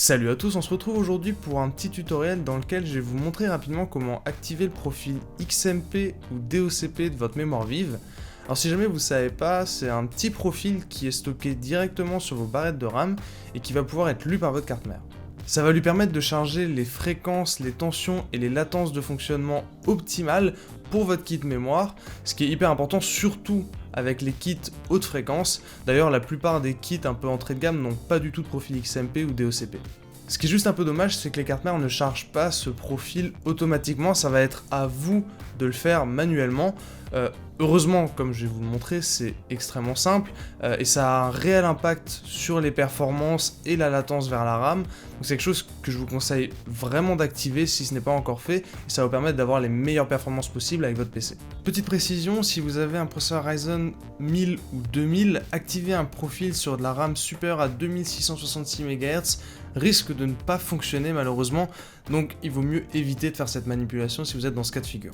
Salut à tous, on se retrouve aujourd'hui pour un petit tutoriel dans lequel je vais vous montrer rapidement comment activer le profil XMP ou DOCP de votre mémoire vive. Alors si jamais vous ne savez pas, c'est un petit profil qui est stocké directement sur vos barrettes de RAM et qui va pouvoir être lu par votre carte mère. Ça va lui permettre de charger les fréquences, les tensions et les latences de fonctionnement optimales pour votre kit mémoire, ce qui est hyper important surtout avec les kits haute fréquence. D'ailleurs, la plupart des kits un peu entrée de gamme n'ont pas du tout de profil XMP ou DOCP. Ce qui est juste un peu dommage, c'est que les cartes mères ne chargent pas ce profil automatiquement, ça va être à vous de le faire manuellement. Heureusement, comme je vais vous le montrer, c'est extrêmement simple et ça a un réel impact sur les performances et la latence vers la RAM. Donc c'est quelque chose que je vous conseille vraiment d'activer si ce n'est pas encore fait et ça va vous permettre d'avoir les meilleures performances possibles avec votre PC. Petite précision, si vous avez un processeur Ryzen 1000 ou 2000, activer un profil sur de la RAM supérieure à 2666 MHz risque de ne pas fonctionner malheureusement, donc il vaut mieux éviter de faire cette manipulation si vous êtes dans ce cas de figure.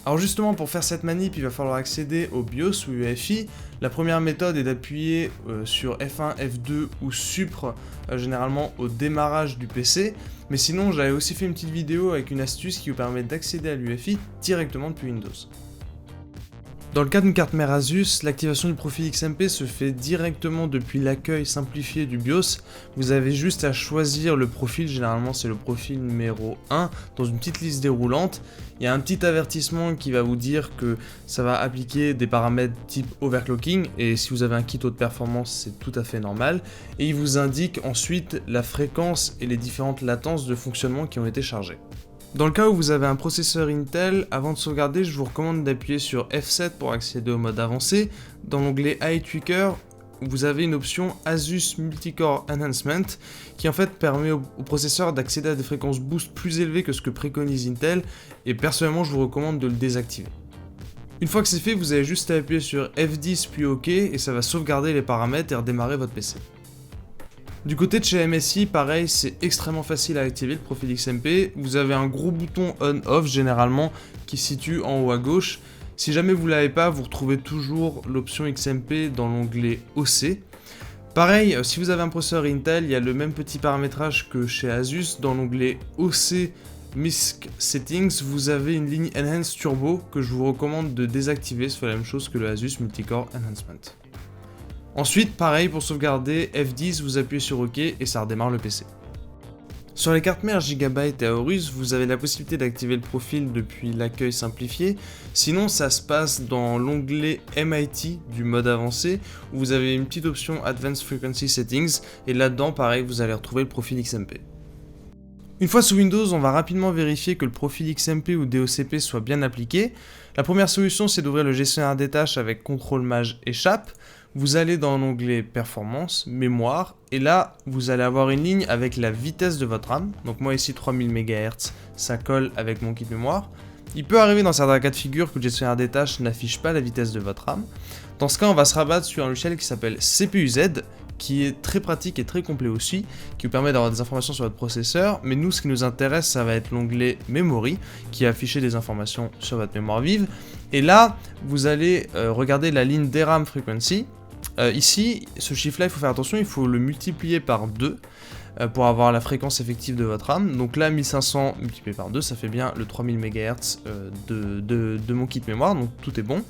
Alors justement, pour faire cette manip, il va falloir accéder au BIOS ou UEFI. La première méthode est d'appuyer sur F1, F2 ou Supr, généralement au démarrage du PC. Mais sinon, j'avais aussi fait une petite vidéo avec une astuce qui vous permet d'accéder à l'UEFI directement depuis Windows. Dans le cas d'une carte mère Asus, l'activation du profil XMP se fait directement depuis l'accueil simplifié du BIOS. Vous avez juste à choisir le profil, généralement c'est le profil numéro 1, dans une petite liste déroulante. Il y a un petit avertissement qui va vous dire que ça va appliquer des paramètres type overclocking, et si vous avez un kit haute performance, c'est tout à fait normal. Et il vous indique ensuite la fréquence et les différentes latences de fonctionnement qui ont été chargées. Dans le cas où vous avez un processeur Intel, avant de sauvegarder, je vous recommande d'appuyer sur F7 pour accéder au mode avancé. Dans l'onglet Eye Tweaker, vous avez une option Asus Multicore Enhancement qui en fait permet au processeur d'accéder à des fréquences boost plus élevées que ce que préconise Intel, et personnellement je vous recommande de le désactiver. Une fois que c'est fait, vous avez juste à appuyer sur F10 puis OK et ça va sauvegarder les paramètres et redémarrer votre PC. Du côté de chez MSI, pareil, c'est extrêmement facile à activer le profil XMP. Vous avez un gros bouton on-off généralement qui se situe en haut à gauche. Si jamais vous ne l'avez pas, vous retrouvez toujours l'option XMP dans l'onglet OC. Pareil, si vous avez un processeur Intel, il y a le même petit paramétrage que chez Asus. Dans l'onglet OC MISC Settings, vous avez une ligne Enhance Turbo que je vous recommande de désactiver. C'est la même chose que le Asus Multicore Enhancement. Ensuite, pareil, pour sauvegarder, F10, vous appuyez sur OK et ça redémarre le PC. Sur les cartes mères Gigabyte et Aorus, vous avez la possibilité d'activer le profil depuis l'accueil simplifié. Sinon, ça se passe dans l'onglet MIT du mode avancé, où vous avez une petite option Advanced Frequency Settings, et là-dedans, pareil, vous allez retrouver le profil XMP. Une fois sous Windows, on va rapidement vérifier que le profil XMP ou DOCP soit bien appliqué. La première solution, c'est d'ouvrir le gestionnaire des tâches avec CTRL-MAJ échappe. Vous allez dans l'onglet Performance, Mémoire, et là, vous allez avoir une ligne avec la vitesse de votre RAM. Donc moi ici, 3000 MHz, ça colle avec mon kit mémoire. Il peut arriver dans certains cas de figure que le gestionnaire des tâches n'affiche pas la vitesse de votre RAM. Dans ce cas, on va se rabattre sur un logiciel qui s'appelle CPU-Z, qui est très pratique et très complet aussi, qui vous permet d'avoir des informations sur votre processeur, mais nous, ce qui nous intéresse, ça va être l'onglet Memory, qui va afficher des informations sur votre mémoire vive, et là, vous allez regarder la ligne DRAM Frequency. Ici, ce chiffre-là, il faut faire attention, il faut le multiplier par 2, pour avoir la fréquence effective de votre RAM, donc là, 1500 multiplié par 2, ça fait bien le 3000 MHz de mon kit mémoire, donc tout est bon.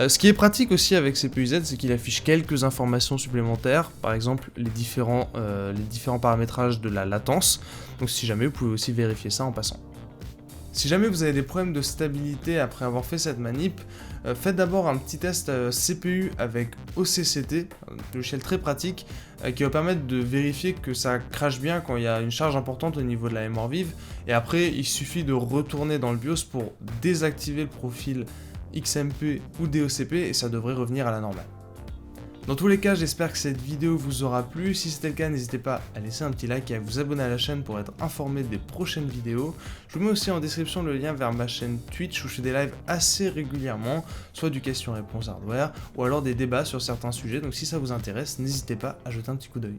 Ce qui est pratique aussi avec CPU-Z, c'est qu'il affiche quelques informations supplémentaires, par exemple les différents paramétrages de la latence, donc si jamais vous pouvez aussi vérifier ça en passant. Si jamais vous avez des problèmes de stabilité après avoir fait cette manip, faites d'abord un petit test CPU avec OCCT, un logiciel très pratique, qui va permettre de vérifier que ça crache bien quand il y a une charge importante au niveau de la mémoire vive, et après il suffit de retourner dans le BIOS pour désactiver le profil XMP ou DOCP et ça devrait revenir à la normale. Dans tous les cas, j'espère que cette vidéo vous aura plu. Si c'était le cas, n'hésitez pas à laisser un petit like et à vous abonner à la chaîne pour être informé des prochaines vidéos. Je vous mets aussi en description le lien vers ma chaîne Twitch où je fais des lives assez régulièrement, soit du question-réponse hardware ou alors des débats sur certains sujets. Donc si ça vous intéresse, n'hésitez pas à jeter un petit coup d'œil.